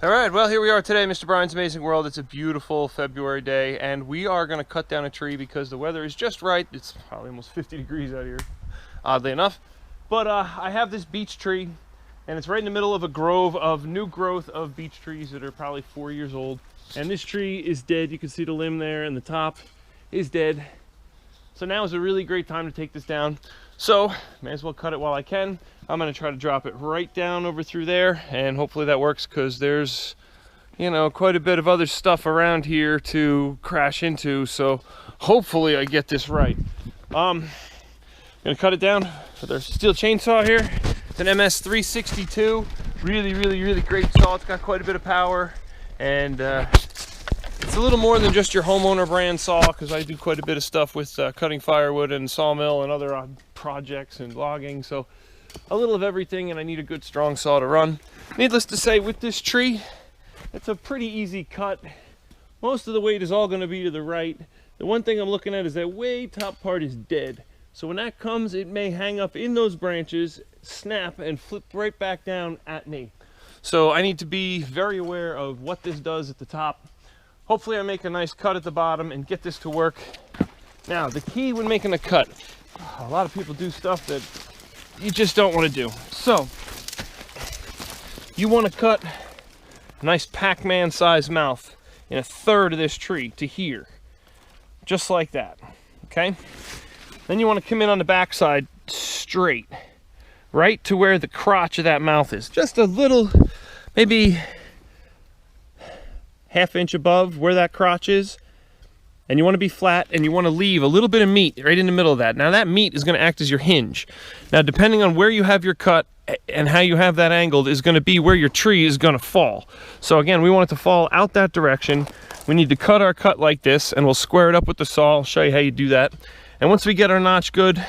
All right, well, here we are today, Mr. Brian's Amazing World. It's a beautiful February day, and we are going to cut down a tree because the weather is just right. It's probably almost 50 degrees out here, oddly enough. But I have this beech tree, and it's right in the middle of a grove of new growth of beech trees that are probably 4 years old. And this tree is dead. You can see the limb there, and the top is dead. So now is a really great time to take this down. So, may as well cut it while I can. I'm gonna try to drop it right down over through there, and hopefully that works, because there's, you know, quite a bit of other stuff around here to crash into, so hopefully I get this right. I'm gonna cut it down with our steel chainsaw here. It's an MS 362, really great saw. It's got quite a bit of power, and it's a little more than just your homeowner brand saw, because I do quite a bit of stuff with cutting firewood and sawmill and other projects and logging, so a little of everything, and I need a good strong saw to run. Needless to say, with this tree, it's a pretty easy cut. Most of the weight is all going to be to the right. The one thing I'm looking at is that way top part is dead, so when that comes, it may hang up in those branches, snap, and flip right back down at me. So I need to be very aware of what this does at the top. Hopefully I make a nice cut at the bottom and get this to work. Now, the key when making a cut, a lot of people do stuff that you just don't want to do. So, you want to cut a nice Pac-Man size mouth in a third of this tree to here. Just like that, okay? Then you want to come in on the back side straight, right to where the crotch of that mouth is. Just a little, maybe ½ inch above where that crotch is, and you want to be flat, and you want to leave a little bit of meat right in the middle of that. Now that meat is going to act as your hinge. Now depending on where you have your cut and how you have that angled is going to be where your tree is going to fall. So again, we want it to fall out that direction. We need to cut our cut like this, and we'll square it up with the saw. I'll show you how you do that. And once we get our notch good,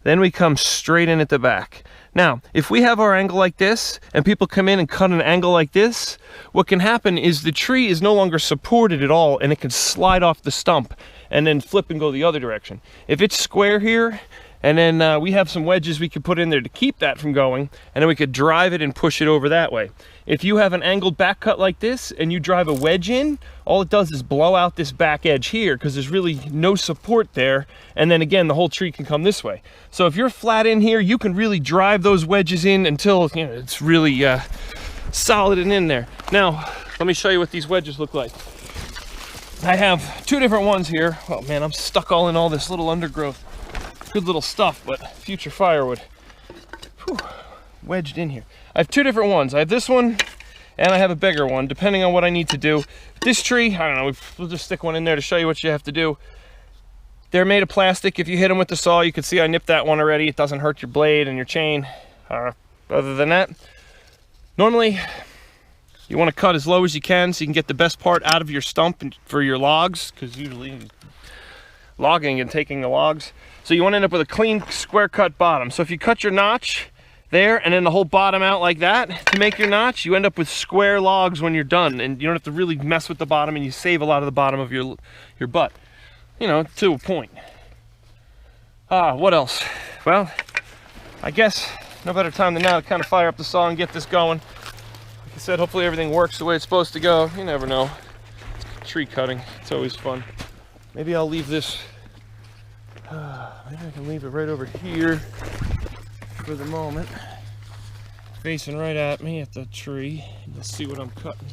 then we come straight in at the back. Now, if we have our angle like this, and people come in and cut an angle like this, what can happen is the tree is no longer supported at all, and it can slide off the stump and then flip and go the other direction. If it's square here, and then we have some wedges we could put in there to keep that from going, and then we could drive it and push it over that way. If you have an angled back cut like this, and you drive a wedge in, all it does is blow out this back edge here, because there's really no support there, and then again, the whole tree can come this way. So if you're flat in here, you can really drive those wedges in until, you know, it's really solid and in there. Now, let me show you what these wedges look like. I have two different ones here. Oh man, I'm stuck all in all this little undergrowth. Good little stuff, but future firewood. Whew, wedged in here. I have two different ones. I have this one, and I have a bigger one, depending on what I need to do. This tree, I don't know, we'll just stick one in there to show you what you have to do. They're made of plastic. If you hit them with the saw, you can see I nipped that one already. It doesn't hurt your blade and your chain. Other than that, normally, you want to cut as low as you can so you can get the best part out of your stump for your logs, because usually logging and taking the logs. So you want to end up with a clean square cut bottom. So if you cut your notch there and then the whole bottom out like that to make your notch, you end up with square logs when you're done, and you don't have to really mess with the bottom, and you save a lot of the bottom of your butt. You know, to a point. What else? Well, I guess no better time than now to kind of fire up the saw and get this going. Like I said, hopefully everything works the way it's supposed to go. You never know. It's tree cutting. It's always fun. Maybe I'll leave this, maybe I can leave it right over here for the moment. Facing right at me at the tree. Let's see what I'm cutting.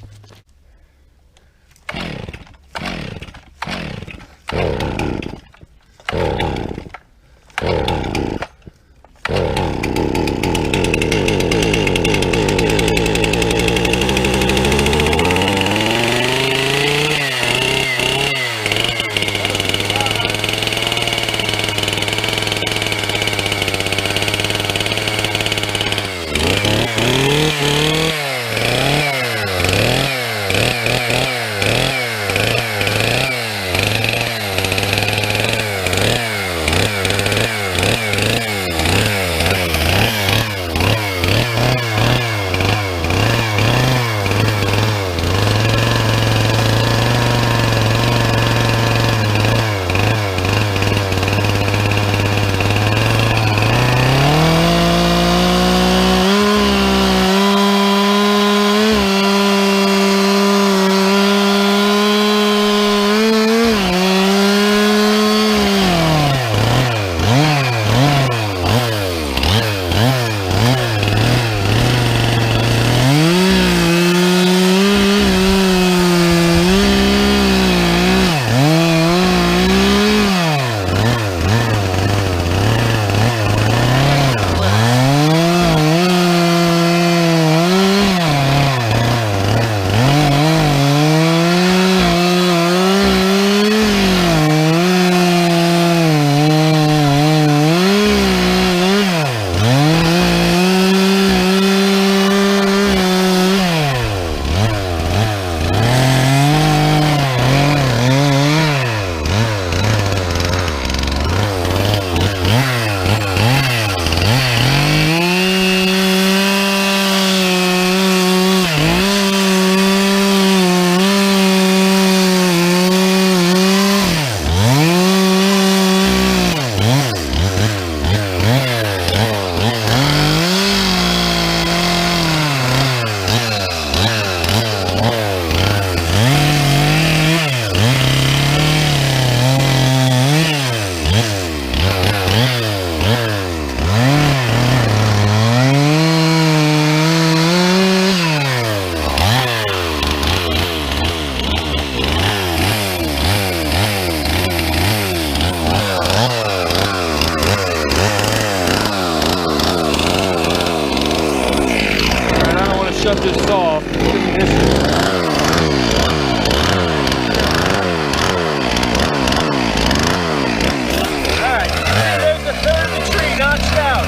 Alright, there's the third of the tree notched out.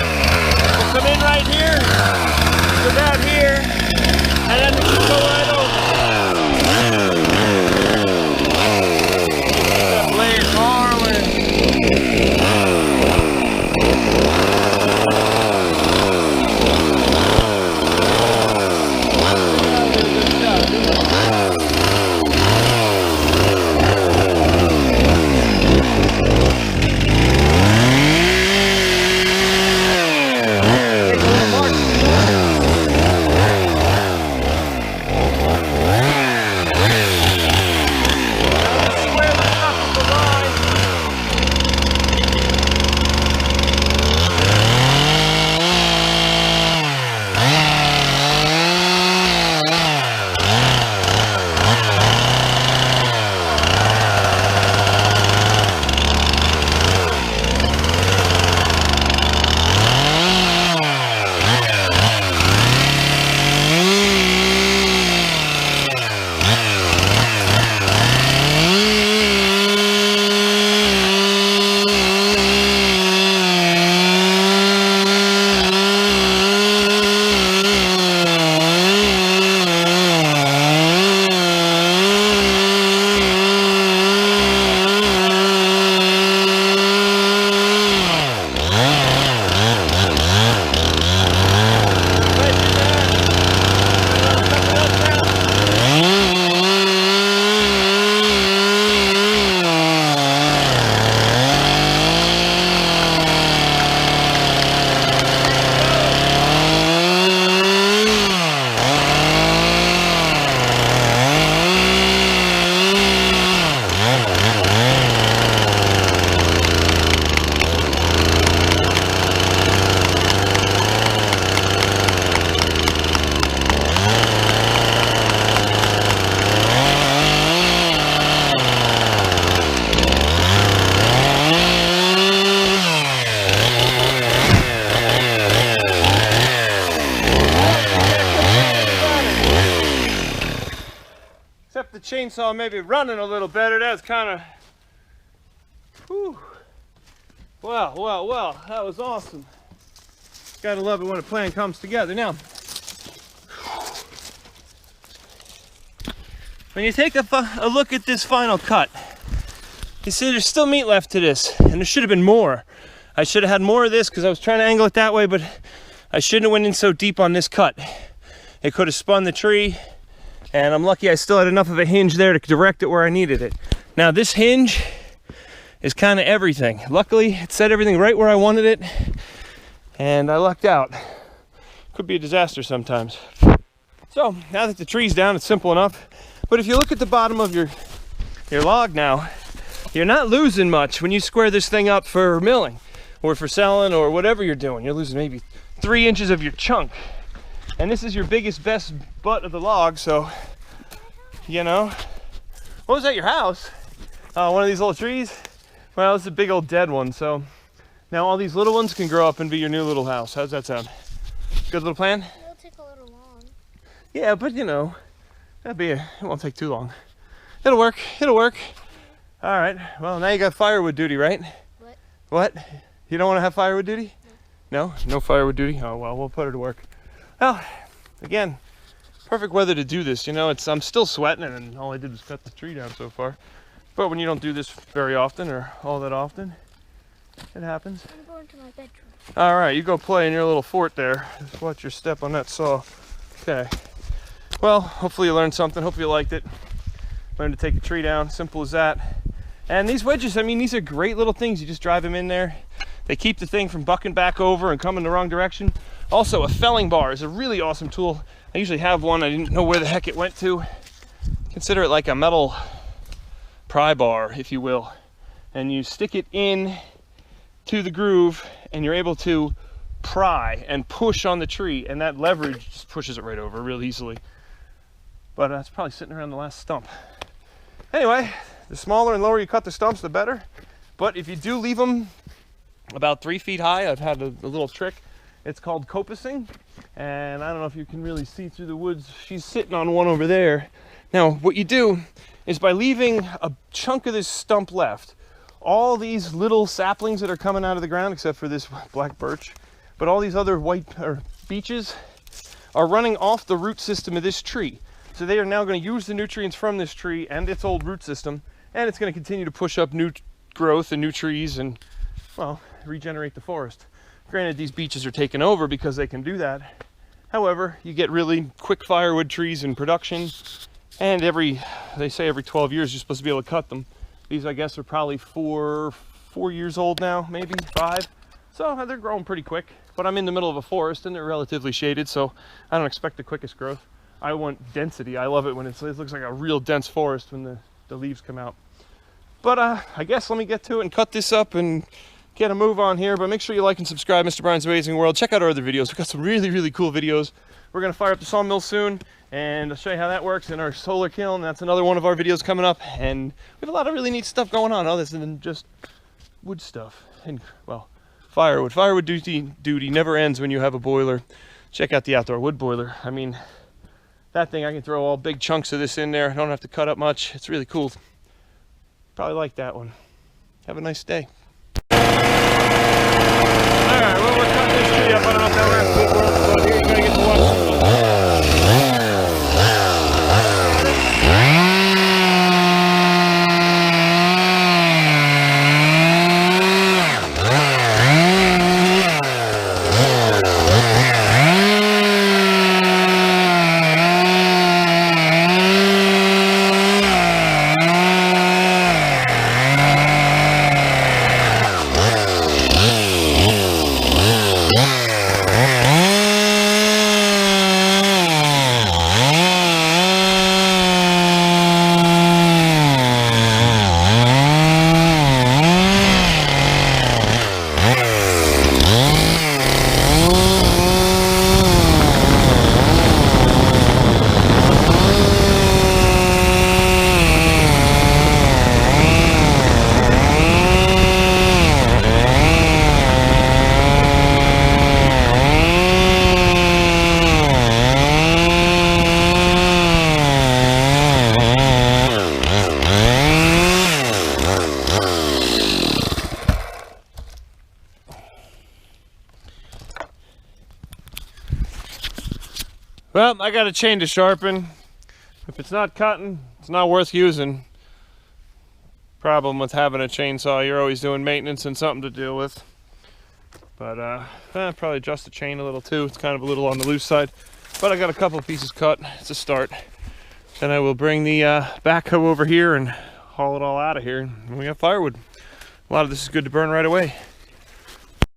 We'll come in right here, to about here, and then we should go right over. That blade rolling. Except the chainsaw may be running a little better. That's kind of, whew. Well, that was awesome. Gotta love it when a plan comes together. Now, when you take a look at this final cut, you see there's still meat left to this, and there should have been more. I should have had more of this because I was trying to angle it that way, but I shouldn't have went in so deep on this cut. It could have spun the tree, and I'm lucky I still had enough of a hinge there to direct it where I needed it. Now this hinge is kind of everything. Luckily, it set everything right where I wanted it, and I lucked out. Could be a disaster sometimes. So now that the tree's down, it's simple enough. But if you look at the bottom of your log now, you're not losing much when you square this thing up for milling or for selling or whatever you're doing. You're losing maybe 3 inches of your chunk. And this is your biggest, best butt of the log, so, you know. What was that, your house? One of these little trees? Well, it's a big old dead one, so now all these little ones can grow up and be your new little house. How's that sound? Good little plan? It'll take a little long. Yeah, but you know, it won't take too long. It'll work, it'll work. All right, well, now you got firewood duty, right? What? You don't want to have firewood duty? No? No firewood duty? Oh, well, we'll put her to work. Well, again, perfect weather to do this. You know, I'm still sweating, and all I did was cut the tree down so far. But when you don't do this very often or all that often, it happens. I'm going to my bedroom. All right, you go play in your little fort there. Just watch your step on that saw. Okay. Well, hopefully you learned something. Hopefully you liked it. Learn to take a tree down. Simple as that. And these wedges, I mean, these are great little things. You just drive them in there. They keep the thing from bucking back over and coming the wrong direction. Also, a felling bar is a really awesome tool. I usually have one. I didn't know where the heck it went to. Consider it like a metal pry bar, if you will. And you stick it in to the groove, and you're able to pry and push on the tree, and that leverage just pushes it right over real easily. But it's probably sitting around the last stump. Anyway, the smaller and lower you cut the stumps, the better. But if you do leave them about 3 feet high, I've had a little trick. It's called coppicing, and I don't know if you can really see through the woods. She's sitting on one over there. Now, what you do is by leaving a chunk of this stump left, all these little saplings that are coming out of the ground, except for this black birch, but all these other beeches are running off the root system of this tree. So they are now going to use the nutrients from this tree and its old root system, and it's going to continue to push up new growth and new trees and, well, regenerate the forest. Granted, these beeches are taken over because they can do that. However, you get really quick firewood trees in production, and they say every 12 years you're supposed to be able to cut them. These, I guess, are probably four years old now, maybe 5. So they're growing pretty quick, but I'm in the middle of a forest and they're relatively shaded, so I don't expect the quickest growth. I want density. I love it when it looks like a real dense forest when the leaves come out. But I guess let me get to it and cut this up and get a move on here. But make sure you like and subscribe, Mr. Brian's Amazing World. Check out our other videos. We've got some really, really cool videos. We're going to fire up the sawmill soon, and I'll show you how that works in our solar kiln. That's another one of our videos coming up, and we have a lot of really neat stuff going on other than just wood stuff. And, well, firewood. Firewood duty never ends when you have a boiler. Check out the outdoor wood boiler. I mean, that thing, I can throw all big chunks of this in there. I don't have to cut up much. It's really cool. Probably like that one. Have a nice day. Alright, well, we're cutting this tree up. I don't know if that works, but here you're going to get to watch. Well, I got a chain to sharpen. If it's not cutting, it's not worth using. Problem with having a chainsaw, you're always doing maintenance and something to deal with. But probably adjust the chain a little too. It's kind of a little on the loose side. But I got a couple of pieces cut. It's a start. Then I will bring the backhoe over here and haul it all out of here. And we got firewood. A lot of this is good to burn right away.